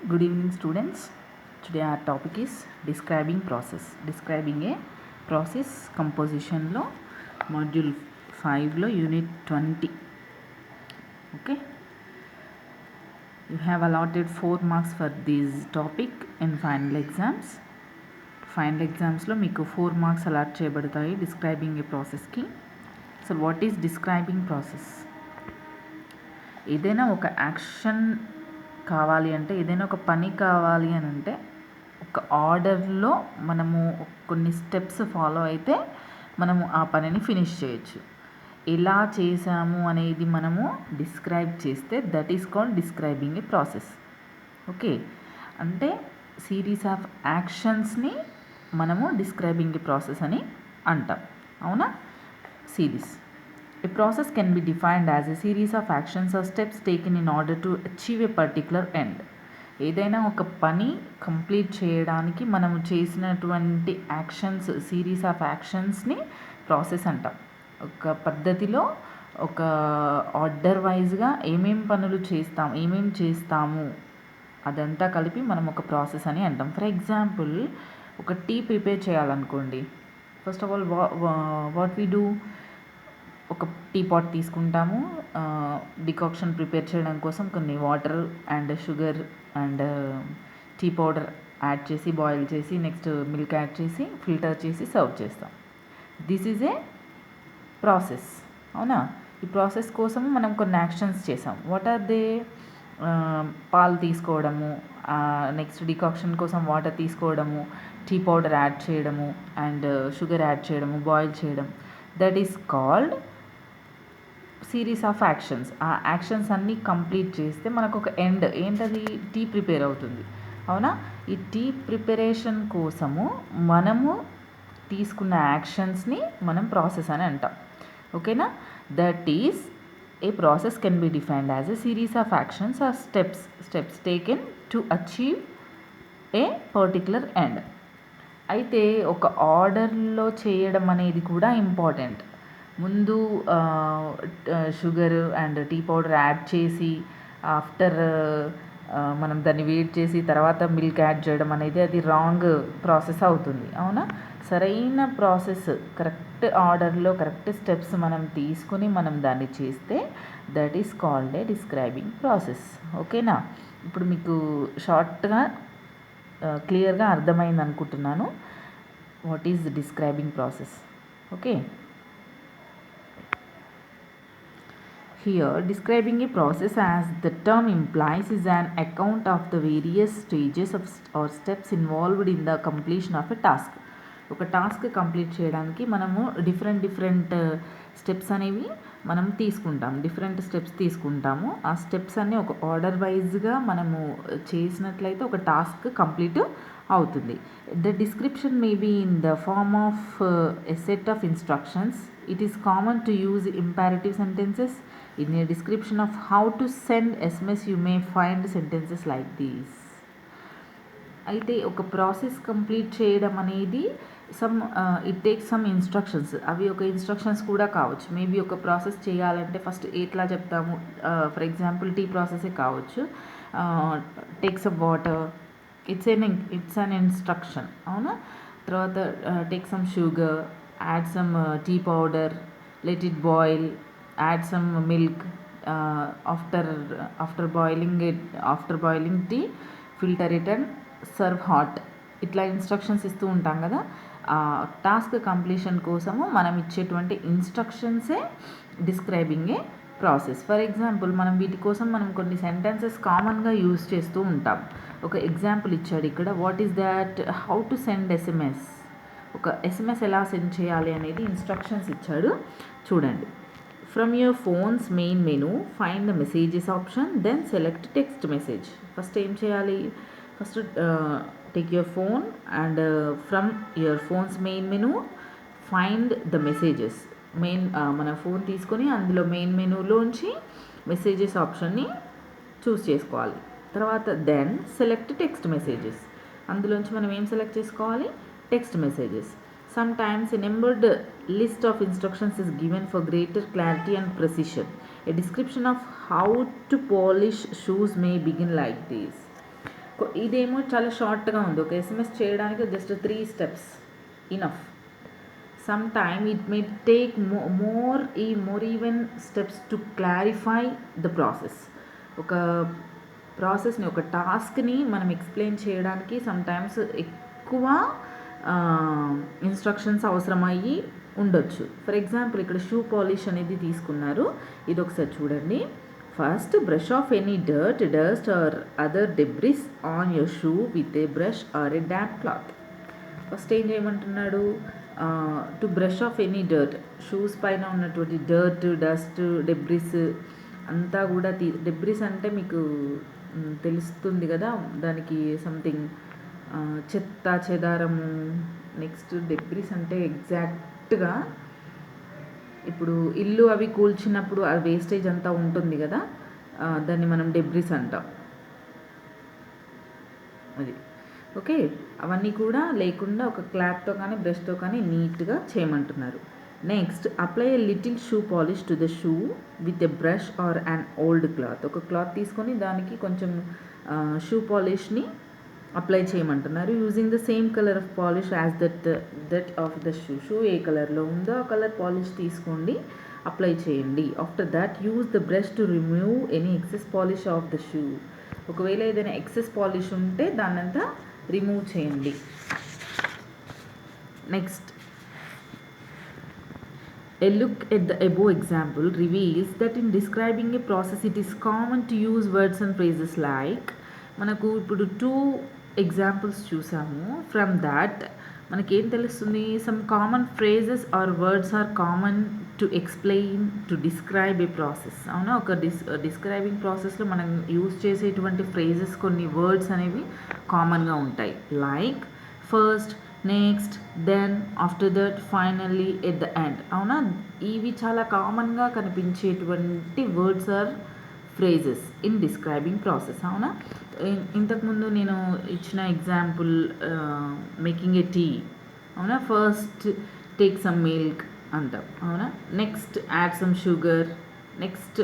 Good evening, students. Today our topic is describing process. Describing a process composition lo module 5 lo unit 20. Okay. You have allotted 4 marks for this topic in final exams. Final exams lo meeku 4 marks allot cheyabadutayi describing a process ki. So what is describing process? ఏదైనా ఒక action కావాలి అంటే, ఏదైనా ఒక పని కావాలి అని అంటే, ఒక ఆర్డర్లో మనము కొన్ని స్టెప్స్ ఫాలో అయితే మనము ఆ పనిని ఫినిష్ చేయొచ్చు. ఎలా చేసాము అనేది మనము డిస్క్రైబ్ చేస్తే that is called describing a process. Okay, అంటే సిరీస్ ఆఫ్ యాక్షన్స్ని మనము డిస్క్రైబింగ్ ఏ ప్రాసెస్ అని అంటాం. అవునా? Series. A process can be defined as a series of actions or steps taken in order to achieve a particular end. ఏదైనా ఒక పని complete చేయడానికి మనము చేసినటువంటి యాక్షన్స్, సిరీస్ ఆఫ్ యాక్షన్స్ని ప్రాసెస్ అంటాం. ఒక పద్ధతిలో ఒక ఆర్డర్ వైజ్గా ఏమేం పనులు చేస్తాము అదంతా కలిపి మనం ఒక ప్రాసెస్ అని అంటాం. ఫర్ ఎగ్జాంపుల్, ఒక టీ ప్రిపేర్ చేయాలనుకోండి. First of all what we do, ఒక టీ పాట్ తీసుకుంటాము. డికాక్షన్ ప్రిపేర్ చేయడం కోసం కొన్ని water and sugar and tea powder add చేసి బాయిల్ చేసి నెక్స్ట్ మిల్క్ యాడ్ చేసి ఫిల్టర్ చేసి సర్వ్ చేస్తాం. This is a process. అవునా? ఈ ప్రాసెస్ కోసం మనం కొన్ని యాక్షన్స్ చేసాం. What are they? పాలు తీసుకోవడము, నెక్స్ట్ డికాక్షన్ కోసం వాటర్ తీసుకోవడము, టీ పౌడర్ యాడ్ చేయడము అండ్ షుగర్ యాడ్ చేయడము, బాయిల్ చేయడం. That is called series of actions. ఆ యాక్షన్స్ అన్నీ కంప్లీట్ చేస్తే మనకు ఒక ఎండ్ ఏంటది? టీ ప్రిపేర్ అవుతుంది. అవునా? ఈ టీ ప్రిపరేషన్ కోసము మనము తీసుకున్న యాక్షన్స్ని మనం ప్రాసెస్ అని అంటాం. ఓకేనా? That is a process can be defined as a series of actions or steps taken to achieve a particular end. అయితే ఒక ఆర్డర్లో చేయడం అనేది కూడా ఇంపార్టెంట్. ముందు sugar and tea powder add చేసి ఆఫ్టర్ మనం దాన్ని వేడి చేసి తర్వాత మిల్క్ యాడ్ చేయడం అనేది అది రాంగ్ ప్రాసెస్ అవుతుంది. అవునా? సరైన ప్రాసెస్, కరెక్ట్ ఆర్డర్లో కరెక్ట్ స్టెప్స్ మనం తీసుకుని మనం దాన్ని చేస్తే that is called a describing process. ఓకేనా? ఇప్పుడు మీకు షార్ట్గా క్లియర్గా అర్థమైంది అనుకుంటున్నాను what is describing process. Okay. Here, describing a process, as the term implies, is an account of the various stages or steps involved in the completion of a task. ఒక task complete చేయడానికి మనము different steps అనేవి మనం different steps తీసుకుంటాము. ఆ steps అన్నీ ఒక order వైజ్గా మనము చేసినట్లయితే ఒక టాస్క్ కంప్లీట్ అవుతుంది. The description may be in the form of a set of instructions. It is common to use imperative sentences. In a description of how to send SMS, you may find sentences like these. అయితే ఒక process complete చేయడం అనేది it takes some instructions. అవి ఒక instructions కూడా కావచ్చు. Maybe ఒక process చేయాలంటే ఫస్ట్ ఎట్లా చెప్తాము, ఫర్ ఎగ్జాంపుల్ టీ ప్రాసెసే కావచ్చు. Take some water, it's an instruction. అవునా? తర్వాత take some sugar, add some tea powder, let it boil, add some milk, after boiling tea, filter it and serve hot. ఇట్లా instructions ఇస్తూ ఉంటాం కదా. Task completion కోసము మనం ఇచ్చేటువంటి ఇన్స్ట్రక్షన్సే describing a process. For example, మనం వీటి కోసం మనం కొన్ని సెంటెన్సెస్ కామన్గా యూజ్ చేస్తూ ఉంటాం. ఒక ఎగ్జాంపుల్ ఇచ్చాడు ఇక్కడ. What is that? How to send SMS. ఒక SMS ఎలా సెండ్ చేయాలి అనేది ఇన్స్ట్రక్షన్స్ ఇచ్చాడు. చూడండి. From your phone's main menu, find the messages option, then select text message. First ఏం చేయాలి? First take your phone and from your phone's main menu find the messages. మన phone తీసుకొని అందులో మెయిన్ మెనూలోంచి మెసేజెస్ ఆప్షన్ని చూస్ చేసుకోవాలి. తర్వాత దెన్ సెలెక్ట్ టెక్స్ట్ మెసేజెస్. అందులోంచి మనం ఏం సెలెక్ట్ చేసుకోవాలి? Text messages. Sometimes a numbered list of instructions is given for greater clarity and precision. A description of how to polish shoes may begin like this. ఇదేమో చాలా షార్ట్గా ఉంది. ఒక SMS చేయడానికి just 3 steps enough. Some time it may take more even steps to clarify the process. ఒక ప్రాసెస్ని, ఒక టాస్క్ని మనం ఎక్స్ప్లెయిన్ చేయడానికి సమ్టైమ్స్ ఎక్కువ ఇన్స్ట్రక్షన్స్ అవసరమయ్యి ఉండొచ్చు. ఫర్ ఎగ్జాంపుల్ ఇక్కడ షూ పాలిష్ అనేది తీసుకున్నారు. ఇది ఒకసారి చూడండి. First, brush off any dust or other debris on your shoe with a brush or a damp cloth. First ఏం చేయమంటున్నాడు? To brush off any dirt, shoes పైన ఉన్నటువంటి డస్ట్, డెబ్రిస్ అంతా కూడా డెబ్రిస్ అంటే మీకు తెలుస్తుంది కదా, దానికి సంథింగ్ చెత్త చెదారము. నెక్స్ట్ డెబ్రిస్ అంటే ఎగ్జాక్ట్గా ఇప్పుడు ఇల్లు అవి కూల్చినప్పుడు ఆ వేస్టేజ్ అంతా ఉంటుంది కదా, దాన్ని మనం డెబ్రిస్ అంటాం. అది ఓకే. అవన్నీ కూడా లేకుండా ఒక క్లాత్తో కానీ బ్రష్తో కానీ నీట్గా చేయమంటున్నారు. Next, apply a little shoe polish to the shoe with a brush or an old cloth. ఒక క్లాత్ తీసుకొని దానికి కొంచెం షూ పాలిష్ని అప్లై చేయమంటున్నారు. Using the same colour of polish as that of the shoe. ఏ కలర్లో ఉందో ఆ కలర్ పాలిష్ తీసుకోండి, అప్లై చేయండి. After that use the brush to remove any excess polish off the shoe. ఒకవేళ ఏదైనా ఎక్సెస్ పాలిష్ ఉంటే దాన్నంతా రిమూవ్ చేయండి. Next, a look at the above example reveals that in describing a process it is common to use words and phrases like, మనకు ఇప్పుడు 2 examples చూసాము. From that మనకేం తెలుస్తుంది? Some common phrases or words are common to explain, to describe a process. అవునా? ఒక describing ప్రాసెస్లో మనం use చేసేటువంటి ఫ్రేజెస్, కొన్ని వర్డ్స్ అనేవి కామన్గా ఉంటాయి. Like first, next, then, after that, finally, at the end. అవునా? ఇవి చాలా కామన్గా కనిపించేటువంటి words or phrases in describing process. అవునా? ఇంతకుముందు నేను ఇచ్చిన ఎగ్జాంపుల్ మేకింగ్ ఏ టీ. అవునా? ఫస్ట్ టేక్ సమ్ మిల్క్ అంటాం. అవునా? Next add some sugar, next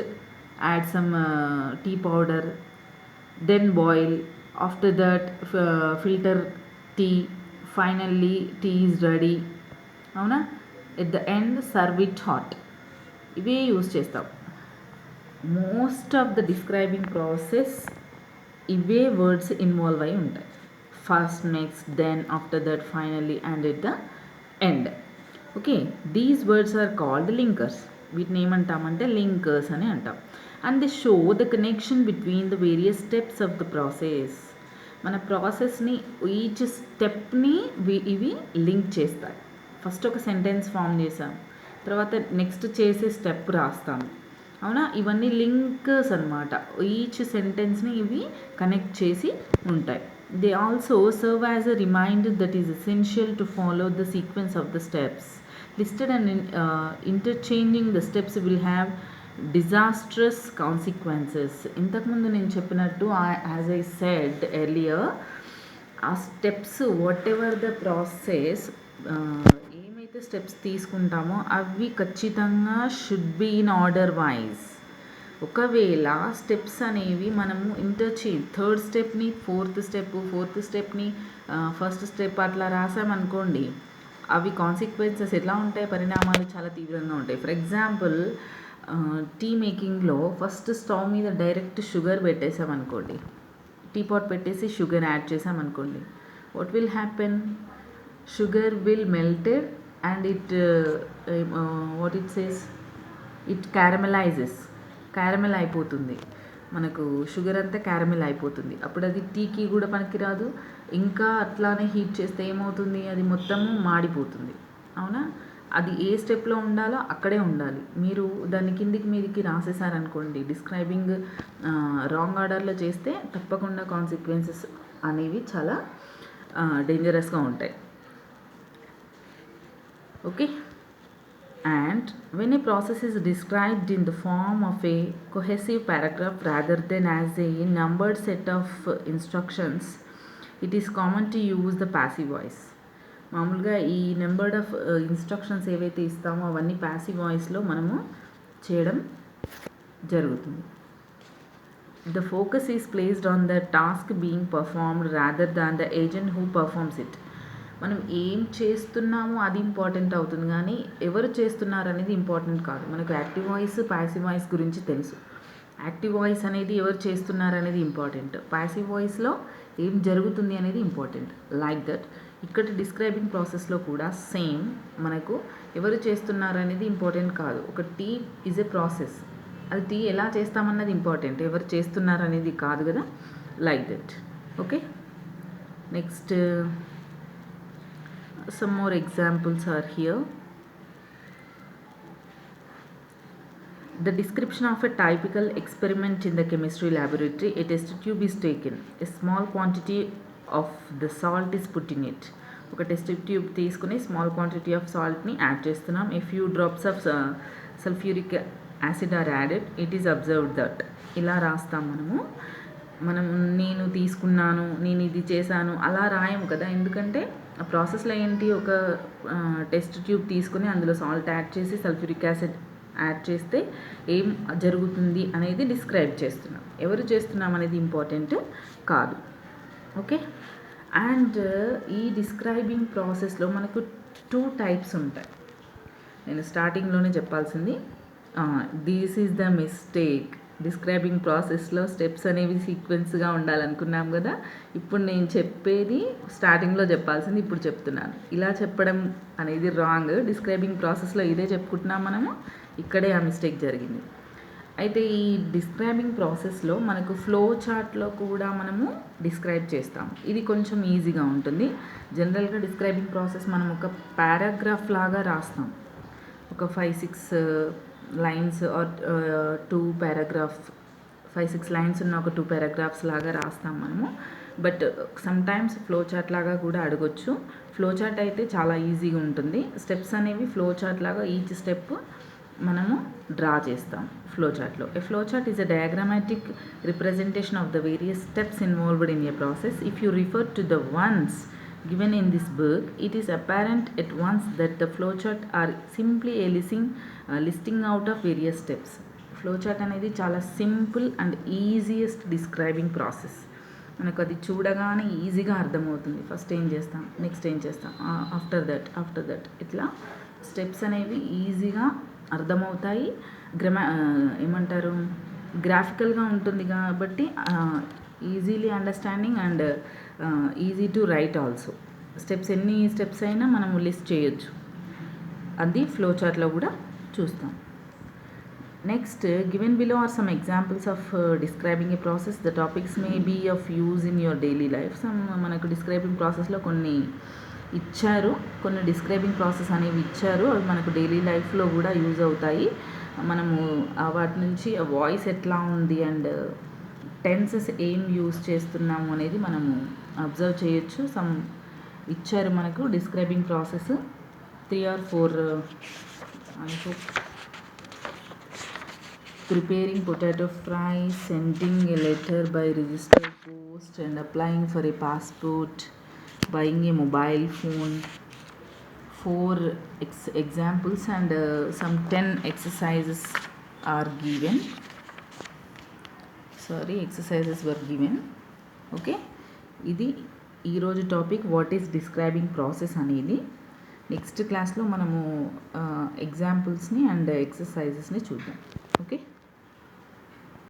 add some tea powder, then boil, after that filter tea, finally tea is ready. అవునా? At the end serve it hot. ఇవే use చేస్తాం. Most of the describing process ఇవే words involve అయి ఉంటాయి. First, next, then, after that, finally and at the end. Okay, these words are called linkers. వీటిని ఏమంటామంటే linkers అని అంటాం. And they show the connection between the various steps of the process. మన ప్రాసెస్ని, each స్టెప్ని ఇవి లింక్ చేస్తాయి. First ఒక సెంటెన్స్ ఫామ్ చేసాం, తర్వాత నెక్స్ట్ చేసే స్టెప్ రాస్తాము. అవునా? ఇవన్నీ లింకర్స్ అనమాట. ఈచ్ సెంటెన్స్ని ఇవి కనెక్ట్ చేసి ఉంటాయి. They also serve as a reminder that is essential to follow the sequence of the steps listed and interchanging the steps will have disastrous consequences. ఇంతకుముందు నేను చెప్పినట్టు, యాజ్ ఐ సెడ్ ఎర్లియర్, ఆ steps whatever the process, ఏమైతే steps తీసుకుంటామో అవి ఖచ్చితంగా should be in order wise. ఒకవేళ steps అనేవి మనము థర్డ్ స్టెప్ని ఫోర్త్ స్టెప్ని ఫస్ట్ స్టెప్ అట్లా రాసామనుకోండి, అవి కాన్సిక్వెన్సెస్ ఎట్లా ఉంటాయి? పరిణామాలు చాలా తీవ్రంగా ఉంటాయి. ఫర్ ఎగ్జాంపుల్, టీ మేకింగ్లో ఫస్ట్ స్టవ్ మీద డైరెక్ట్ షుగర్ పెట్టేసామనుకోండి, టీ పాట్ పెట్టేసి షుగర్ యాడ్ చేసామనుకోండి, what will happen? Sugar will melted and it caramel అయిపోతుంది. మనకు షుగర్ అంతా క్యారమెల్ అయిపోతుంది. అప్పుడు అది టీకి కూడా పనికిరాదు. ఇంకా అట్లానే హీట్ చేస్తే ఏమవుతుంది? అది మొత్తము మాడిపోతుంది. అవునా? అది ఏ స్టెప్లో ఉండాలో అక్కడే ఉండాలి. మీరు దాన్ని కిందికి మీదికి రాసేసారనుకోండి, డిస్క్రైబింగ్ రాంగ్ ఆర్డర్లో చేస్తే తప్పకుండా కాన్సిక్వెన్సెస్ అనేవి చాలా డేంజరస్గా ఉంటాయి. Okay. And when a process is described in the form of a cohesive paragraph rather than as a numbered set of instructions, it is common to use the passive voice. మామూలుగా ఈ numbered of instructions ఏవైతే ఇస్తామో అవన్నీ passive వాయిస్లో మనము చేయడం జరుగుతుంది. the focus is placed on the task being performed rather than the agent who performs it. మనం ఏం చేస్తున్నామో అది ఇంపార్టెంట్ అవుతుంది, కానీ ఎవరు చేస్తున్నారు అనేది ఇంపార్టెంట్ కాదు. మనకు యాక్టివ్ వాయిస్, ప్యాసివ్ వాయిస్ గురించి తెలుసు. యాక్టివ్ వాయిస్ అనేది ఎవరు చేస్తున్నారు అనేది ఇంపార్టెంట్, ప్యాసివ్ వాయిస్లో ఏం జరుగుతుంది అనేది ఇంపార్టెంట్. లైక్ దట్ ఇక్కడ డిస్క్రైబింగ్ ప్రాసెస్లో కూడా సేమ్, మనకు ఎవరు చేస్తున్నారు అనేది ఇంపార్టెంట్ కాదు. ఒక టీ ఈజ్ ఎ ప్రాసెస్, అది టీ ఎలా చేస్తామన్నది ఇంపార్టెంట్, ఎవరు చేస్తున్నారు అనేది కాదు కదా. Like that. Okay, next some more examples are here. The description of a typical experiment in the chemistry laboratory: a test tube is taken, a small quantity of the salt is put in it. ఒక test tube తీసుకుని small quantity of సాల్ట్ని add చేస్తున్నాం. A few drops of sulphuric acid or added, it is observed that. ఇలా రాస్తాం మనం నేను తీసుకున్నాను, నేను ఇది చేశాను అలా రాయము కదా. ఎందుకంటే ఆ ప్రాసెస్లో ఏంటి, ఒక టెస్ట్ ట్యూబ్ తీసుకుని అందులో సాల్ట్ యాడ్ చేసి సల్ఫ్యూరిక్ యాసిడ్ యాడ్ చేస్తే ఏం జరుగుతుంది అనేది డిస్క్రైబ్ చేస్తున్నాం. ఎవరు చేస్తున్నాం అనేది ఇంపార్టెంట్ కాదు. ఓకే, అండ్ ఈ డిస్క్రైబింగ్ ప్రాసెస్లో మనకు 2 టైప్స్ ఉంటాయి. నేను స్టార్టింగ్లోనే చెప్పాల్సింది, this is the mistake. Describing ప్రాసెస్లో స్టెప్స్ అనేవి సీక్వెన్స్గా ఉండాలనుకున్నాం కదా. ఇప్పుడు నేను చెప్పేది స్టార్టింగ్లో చెప్పాల్సింది ఇప్పుడు చెప్తున్నాను. ఇలా చెప్పడం అనేది రాంగ్. డిస్క్రైబింగ్ ప్రాసెస్లో ఇదే చెప్పుకుంటున్నాం మనము, ఇక్కడే ఆ మిస్టేక్ జరిగింది. అయితే ఈ డిస్క్రైబింగ్ ప్రాసెస్లో మనకు ఫ్లో చార్ట్లో కూడా మనము డిస్క్రైబ్ చేస్తాము. ఇది కొంచెం ఈజీగా ఉంటుంది. జనరల్గా డిస్క్రైబింగ్ ప్రాసెస్ మనం ఒక పారాగ్రాఫ్ లాగా రాస్తాం, ఒక 5-6 లైన్స్ ఆర్ 2 పారాగ్రాఫ్, 5-6 లైన్స్ ఉన్న ఒక 2 పారాగ్రాఫ్స్ లాగా రాస్తాం మనము. బట్ సమ్టైమ్స్ ఫ్లో చార్ట్ లాగా కూడా అడగొచ్చు. ఫ్లో చార్ట్ అయితే చాలా ఈజీగా ఉంటుంది. స్టెప్స్ అనేవి ఫ్లో చార్ట్ లాగా ఈచ్ స్టెప్ మనము డ్రా చేస్తాం ఫ్లో చార్ట్లో. A flow chart is a diagrammatic representation of the various steps involved in a process. If you refer to the ones given in this book, it is apparent at once that the flowchart are simply a listing out of various steps. Flowchart అనేది చాలా simple and easiest describing process. మనకు అది చూడగానే ఈజీగా అర్థమవుతుంది. First ఏం చేస్తాం, next ఏం చేస్తాం, ఆఫ్టర్ దట్ ఇట్లా స్టెప్స్ అనేవి ఈజీగా అర్థమవుతాయి. ఏమంటారు, గ్రాఫికల్గా ఉంటుంది కాబట్టి easily understanding and easy to write also. ఎన్ని స్టెప్స్ అయినా మనము లిస్ట్ చేయొచ్చు. అది ఫ్లో చార్ట్లో కూడా చూస్తాం. Next, given below are some examples of describing a process. The topics may be of use in your daily life. మనకు డిస్క్రైబింగ్ ప్రాసెస్లో కొన్ని డిస్క్రైబింగ్ ప్రాసెస్ అనేవి ఇచ్చారు. అవి మనకు డైలీ లైఫ్లో కూడా యూజ్ అవుతాయి. మనము వాటి నుంచి వాయిస్ ఎట్లా ఉంది అండ్ టెన్సెస్ ఏం యూజ్ చేస్తున్నాము అనేది మనము అబ్జర్వ్ చేయొచ్చు. ఇచ్చారు మనకు describing process 3 or 4. Preparing potato fry, sending a letter by registered post and applying for a passport, buying a mobile phone. 4 examples and some 10 exercises are given. Exercises were given. Okay, ఇది ఈరోజు topic what is describing process అనేది. Next క్లాస్లో మనము ఎగ్జాంపుల్స్ని and ఎక్సర్సైజెస్ని చూద్దాం. Okay.